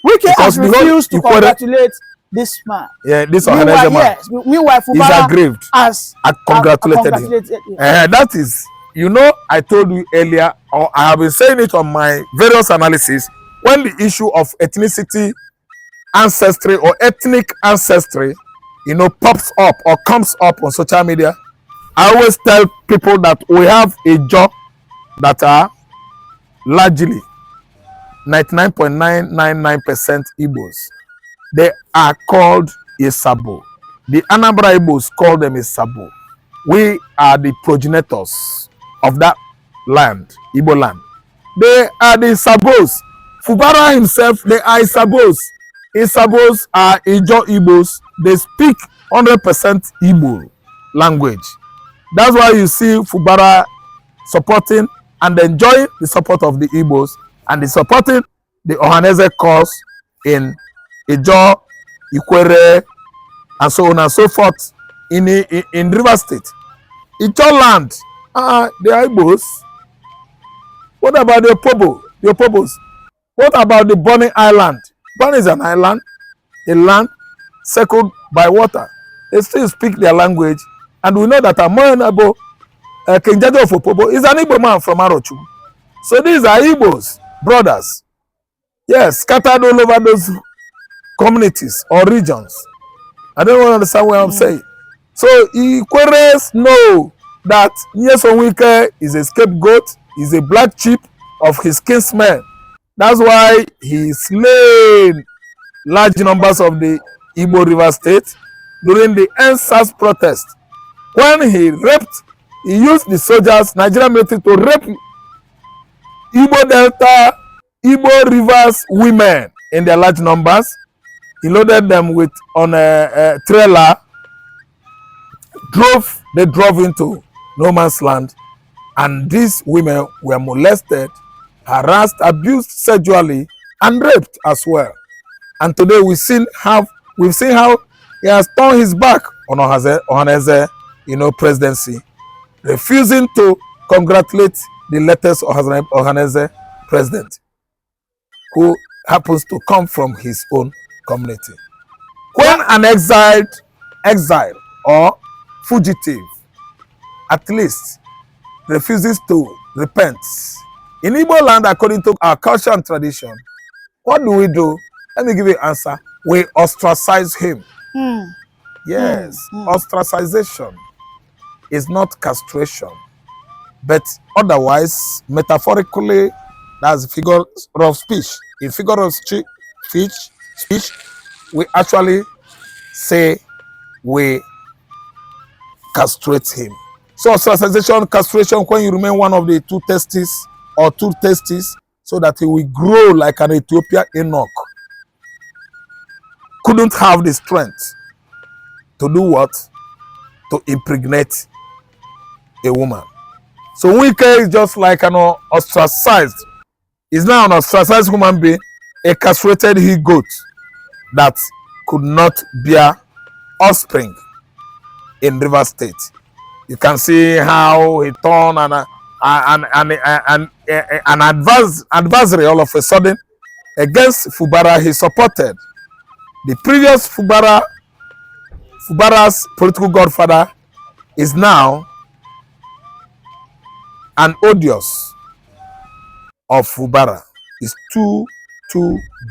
Wike has refused to congratulate this man. Yeah, this Ohanaeze man. Yes. Meanwhile, Fubara is aggrieved. Has congratulated him. That is, you know, I told you earlier, or I have been saying it on my various analysis, when the issue of ethnicity, ancestry, or ethnic ancestry, you know, pops up or comes up on social media, I always tell people that we have a job that are largely 99.999% Igbos. They are called a Sabo. The Anambra Igbos call them a Sabo. We are the progenitors of that land, Igbo land. They are the Sabos. Fubara himself, they are Sabos. Sabos are Ijo Igbos. They speak 100% Igbo language. That's why you see Fubara supporting and enjoying the support of the Igbos and supporting the Ohanaeze cause in Ijo, Ikwere, and so on and so forth in River State. Ijo land, they are Igbos. What about the Opobo? The Opobos? What about the Bonny Island? Bonny is an island, a land circled by water. They still speak their language, and we know that Amoyanabo, King Jaja of Opobo, is an Igbo man from Arochu. So these are Igbos, brothers. Yes, scattered all over those communities or regions. I don't understand what I'm saying. So Ikweres know that Nyesom Wike is a scapegoat, is a black sheep of his kinsmen. That's why he slain large numbers of the Igbo River State during the NSAS protest. When he used the soldiers, Nigerian military, to rape Igbo Delta, Igbo Rivers women in their large numbers. He loaded them with on a trailer. They drove into no man's land, and these women were molested, harassed, abused sexually, and raped as well. And today we've seen how he has turned his back on Ohanaeze, you know, presidency, refusing to congratulate the latest Ohanaeze president, who happens to come from his own community. When an exile or fugitive at least refuses to repent in Igbo land, according to our culture and tradition, what do? Let me give you an answer. We ostracize him. Yes, ostracization is not castration, but otherwise, metaphorically, that's a figure of speech. In figure of speech, we actually say we castrate him. So ostracization, castration, when you remain one of the two testes, so that he will grow like an Ethiopian Enoch, couldn't have the strength to do what? To impregnate a woman. So Wike is just like an ostracized. He's now an ostracized human being, a castrated he-goat that could not bear offspring in River State. You can see how he turned an adversary all of a sudden against Fubara. He supported the previous Fubara's political godfather is now an odious of Fubara. Is too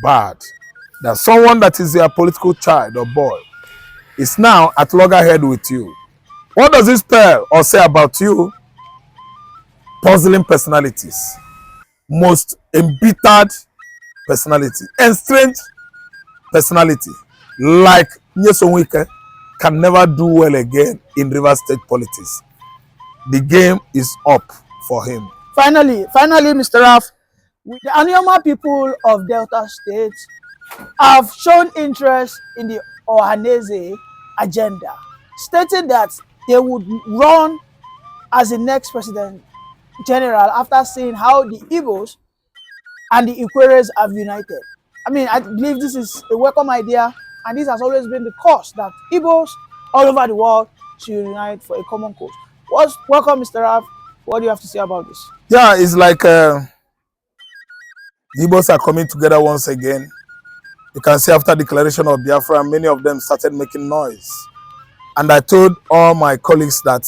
bad that someone that is your political child or boy is now at loggerhead with you. What does it spell or say about you? Puzzling personalities, most embittered personality, estranged personality, like Nyesom Wike, can never do well again in River State politics. The game is up for him. Finally, Mr. Raf, the Anioma people of Delta State have shown interest in the Ohanaeze agenda, stating that they would run as the next president general after seeing how the Igbos and the Ikweres have united. I mean, I believe this is a welcome idea, and this has always been the cause that Igbos all over the world should unite for a common cause. Welcome, Mr. Raf. What do you have to say about this? Yeah, it's like the Igbos are coming together once again You can see after declaration of Biafra, many of them started making noise. And I told all my colleagues that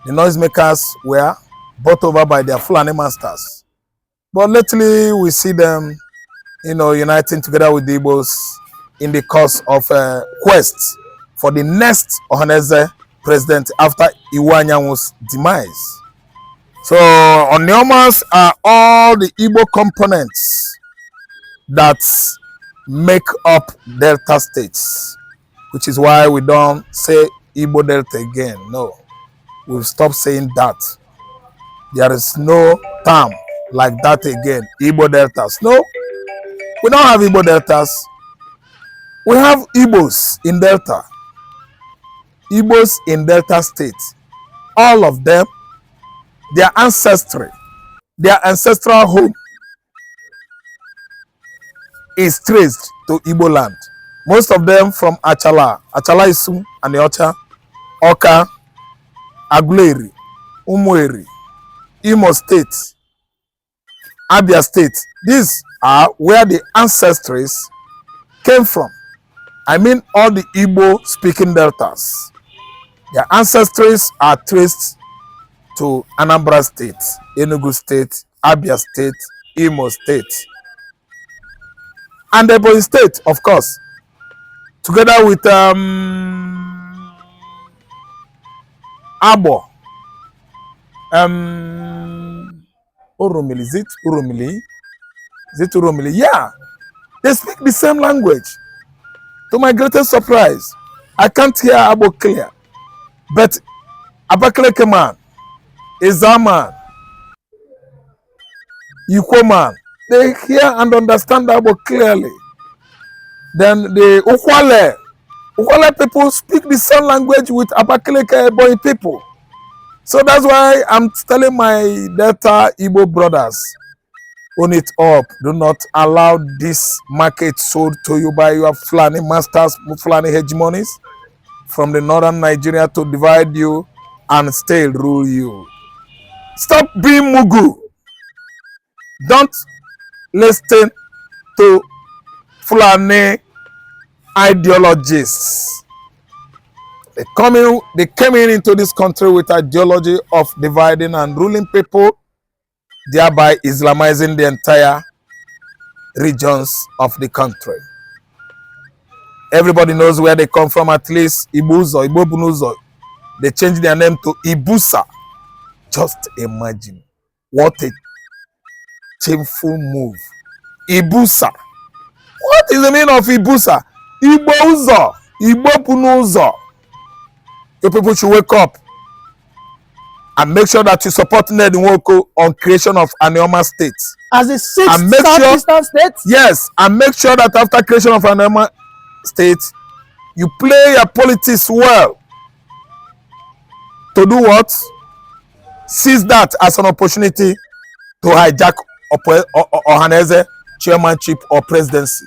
the noisemakers were bought over by their Fulani masters. But lately, we see them, uniting together with the Igbos in the cause of a quest for the next Ohanaeze president after Iwanyanwu's demise. So, Onyomas are all the Igbo components that make up Delta states, which is why we don't say Igbo Delta again. No, we've stopped saying that. There is no term like that again. Igbo Deltas. No, we don't have Igbo Deltas. We have Igbos in Delta. Igbos in Delta states. All of them, their ancestry, their ancestral home is traced to Igbo land. Most of them from Achala, Achala Isu, and Ocha, Oka, Aguleri, Umueri, Imo State, Abia State. These are where the ancestries came from. I mean all the Igbo speaking deltas. Their ancestries are traced to Anambra State, Enugu State, Abia State, Imo State, and Ebonyi State, of course, together with Abo, Urumili. Is it Urumili? Is it Urumili? Yeah, they speak the same language. To my greatest surprise, I can't hear Abo clear, but Abakaleke man, Eza man, Ikwere man, they hear and understand Abo clearly. Then the Ukwale people speak the same language with Abakaleke Ebonyi people. So that's why I'm telling my Delta Igbo brothers, own it up. Do not allow this market sold to you by your Fulani masters, Fulani hegemonies from the northern Nigeria to divide you and still rule you. Stop being Mugu. Don't listen to Fulani ideologists. They came into this country with ideology of dividing and ruling people, thereby Islamizing the entire regions of the country. Everybody knows where they come from, at least Ibuzo, Ibobunuzo. They changed their name to Ibusa. Just imagine what a shameful move. Ibusa. What is the meaning of Ibusa? Ibozo, Ibobunuzo. You people should wake up and make sure that you support Ned Nwoko on creation of Anioma State. As a sixth southeastern state? Yes, and make sure that after creation of Anioma State, you play your politics well. To do what? Seize that as an opportunity to hijack Ohanaeze chairmanship or presidency.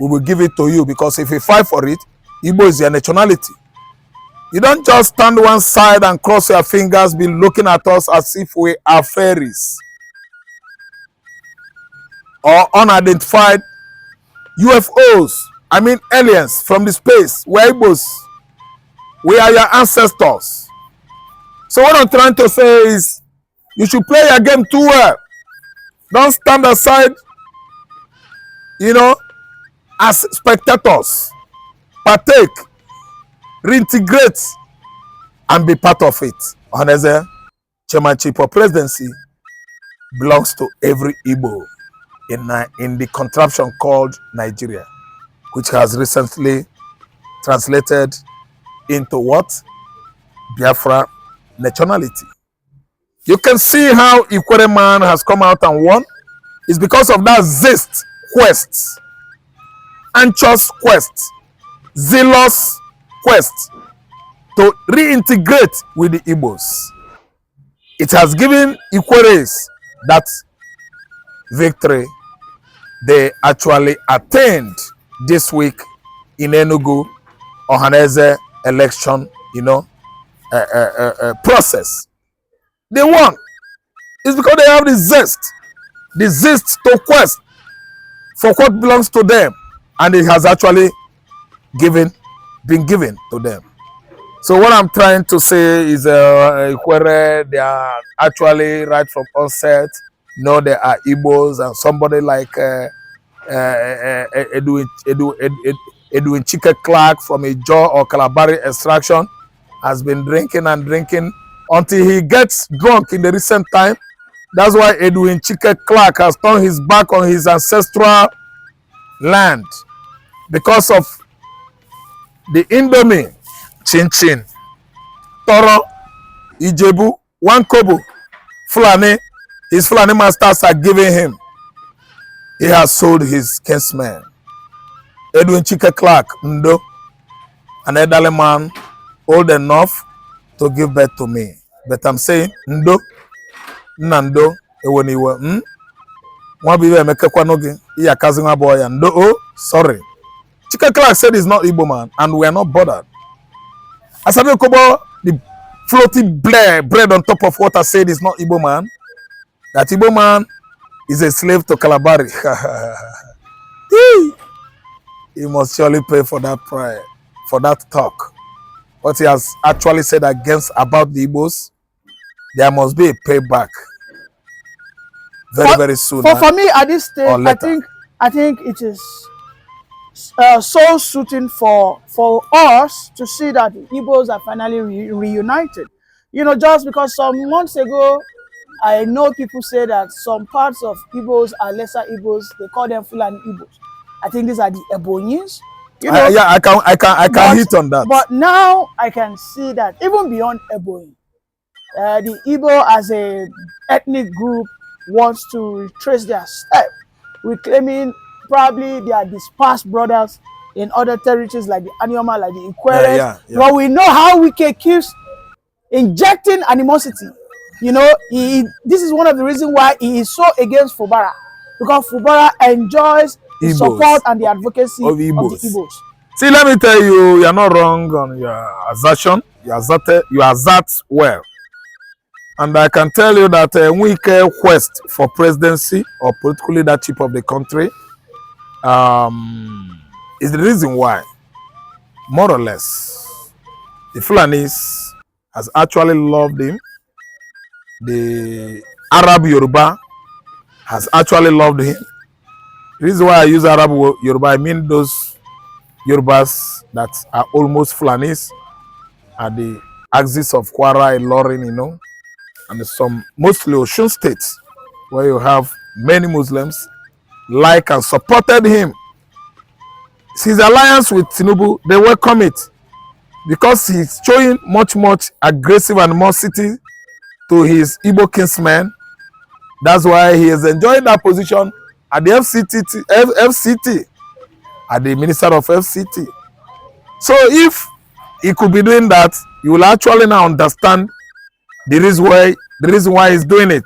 We will give it to you, because if you fight for it, Igbo is your nationality. You don't just stand one side and cross your fingers, be looking at us as if we are fairies or unidentified UFOs. I mean aliens from the space. We're Igbos. We are your ancestors. So what I'm trying to say is, you should play your game too well. Don't stand aside, as spectators. Partake, reintegrate, and be part of it. Ohanaeze chairmanship or presidency belongs to every Igbo in the contraption called Nigeria, which has recently translated into what? Biafra nationality. You can see how Ikwere man has come out and won. It's because of that zest quest, anxious quest, zealous quest to reintegrate with the Igbos. It has given Ikweres that victory they actually attained this week in Enugu Ohanaeze election, process. They won. It's because they have the zest to quest for what belongs to them. and it has actually been given to them. So what I'm trying to say is, Ikwere, they are actually right from onset. No, they are Igbos, and somebody like Edwin Chike Clark from a Jaw or Calabari extraction has been drinking and drinking until he gets drunk in the recent time. That's why Edwin Chike Clark has turned his back on his ancestral land because of the Indomie, Chin Chin, Toro, Ijebu, Wankobu, Fulani. His Fulani masters are giving him. He has sold his kinsman. Edwin Chike Clark, Ndo, an elderly man, old enough to give birth to me. But I'm saying, Ndo, Nando, Ewoniwe, one be make kwanogi, iya kazi nwa boy, Ndo, oh, sorry. Chike Clark said he's not Igbo man, and we are not bothered. Asabi Kobo, the floating bread on top of water, said he's not Igbo man. That Igbo man is a slave to Calabari. He must surely pay for that pride, for that talk. What he has actually said about the Igbos, there must be a payback very soon. For me, at this stage, I think it is so suiting for us to see that the Igbos are finally reunited. You know, just because some months ago, I know people say that some parts of Igbos are lesser Igbos. They call them Fulani Igbos. I think these are the Ebonyis. You know, yeah, I can hit on that. But now I can see that even beyond Ebony, the Igbo as a ethnic group wants to retrace their step, reclaiming probably their dispersed brothers in other territories like the Anioma, like the Ikwere. Yeah. But we know how Wike keeps injecting animosity. You know, this is one of the reasons why he is so against Fubara, because Fubara enjoys the support and the advocacy of the Igbos. See, let me tell you, you are not wrong on your assertion. You assert well. And I can tell you that Wike quest for presidency or political leadership of the country is the reason why, more or less, the Fulanis has actually loved him. The Arab Yoruba has actually loved him. The reason why I use Arab Yoruba, I mean those Yorubas that are almost Fulanis at the axis of Kwara, Ilorin, you know, and some mostly Osun states where you have many Muslims like and supported him. His alliance with Tinubu, they welcome it because he's showing much aggressive animosity to his Igbo kinsmen. That's why he is enjoying that position at the FCT, at the Minister of FCT. So if he could be doing that, you will actually now understand the reason why he's doing it.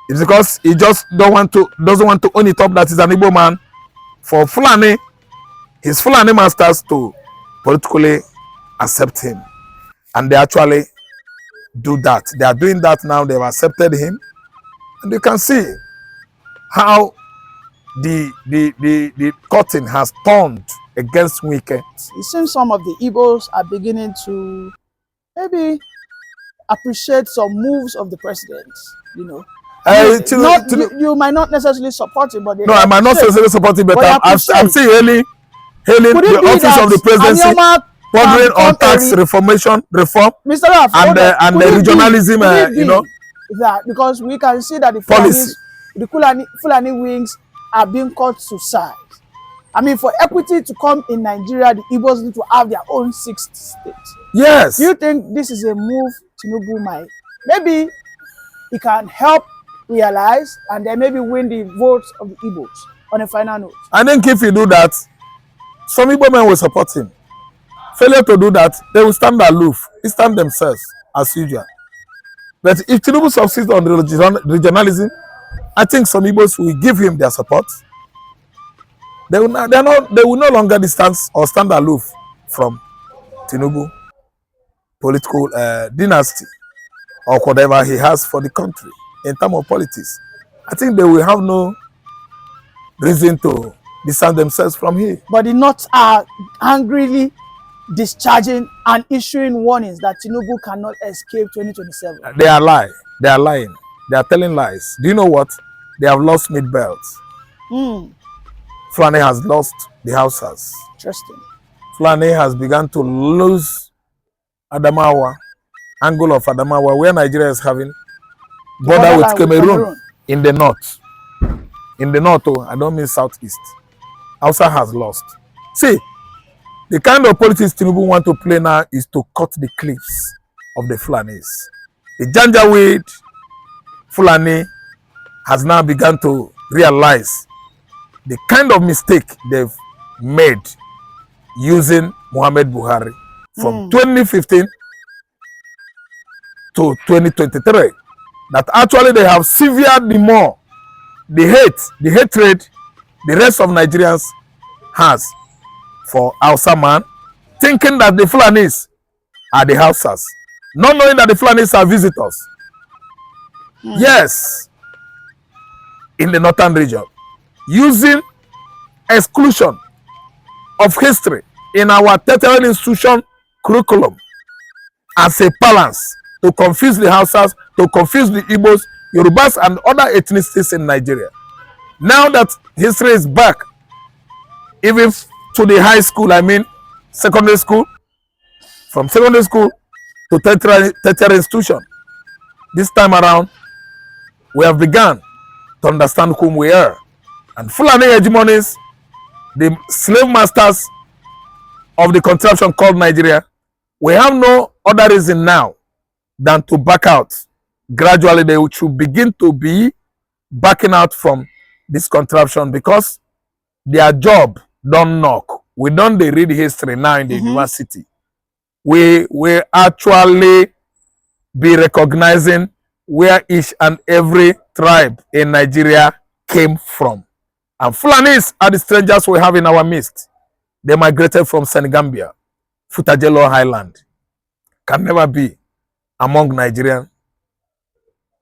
It's because he just doesn't want to own it up that he's an Igbo man for Fulani, his Fulani masters to politically accept him. And they actually do that. They are doing that now. They've accepted him. And you can see how the curtain has turned against Wike. It seems some of the Igbos are beginning to maybe appreciate some moves of the president, you know. You might not necessarily support it, but no, I might not necessarily support it, but I'm seeing hailing the office of the presidency, pondering on tax reform, Mr. Raf, and the regionalism, you know. That because we can see that the Fulani wings are being cut to size. I mean, for equity to come in Nigeria, the Igbos need to have their own 6th state. Yes. Do you think this is a move Tinubu might? Maybe he can help realize and then maybe win the votes of the Igbos on a final note. I think if you do that, some Igbo men will support him. Failure to do that, they will stand aloof, stand themselves as usual. But if Tinubu succeeds on the regionalism, I think some Igbos will give him their support. They will no longer distance or stand aloof from Tinubu political dynasty or whatever he has for the country in terms of politics. I think they will have no reason to distance themselves from it. But the North are angrily discharging and issuing warnings that Tinubu cannot escape 2027. They are lying. They are lying. They are telling lies. Do you know what? They have lost mid belts. Fulani has lost the Hausas. Interesting. Fulani has begun to lose Adamawa, angle of Adamawa, where Nigeria is having border with Cameroon in the north. In the north, oh, I don't mean southeast. Hausa has lost. See, the kind of politics Tinubu want to play now is to cut the cliffs of the Fulanis. The Janjaweed Fulani has now begun to realize the kind of mistake they've made using Muhammad Buhari from 2015 to 2023. That actually they have severed the more the hatred the rest of Nigerians has for Hausa man, thinking that the Fulanis are the Hausas, not knowing that the Fulanis are visitors. Yes, in the northern region, using exclusion of history in our tertiary institution curriculum as a balance to confuse the Hausas, to confuse the Igbos, Yorubas, and other ethnicities in Nigeria. Now that history is back, even to the high school, I mean secondary school, from secondary school to tertiary institution, this time around, we have begun to understand whom we are. And Fulani hegemonies, the slave masters of the contraption called Nigeria, we have no other reason now than to back out. Gradually, they should begin to be backing out from this contraption because their job don't knock. We don't read history now in the university. We actually be recognizing where each and every tribe in Nigeria came from. And Fulanis are the strangers we have in our midst. They migrated from Senegambia, Futajelo Highland. Can never be among Nigerian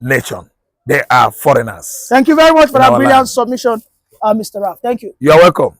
nation. They are foreigners. Thank you very much for that brilliant submission, Mr. Raf. Thank you. You are welcome.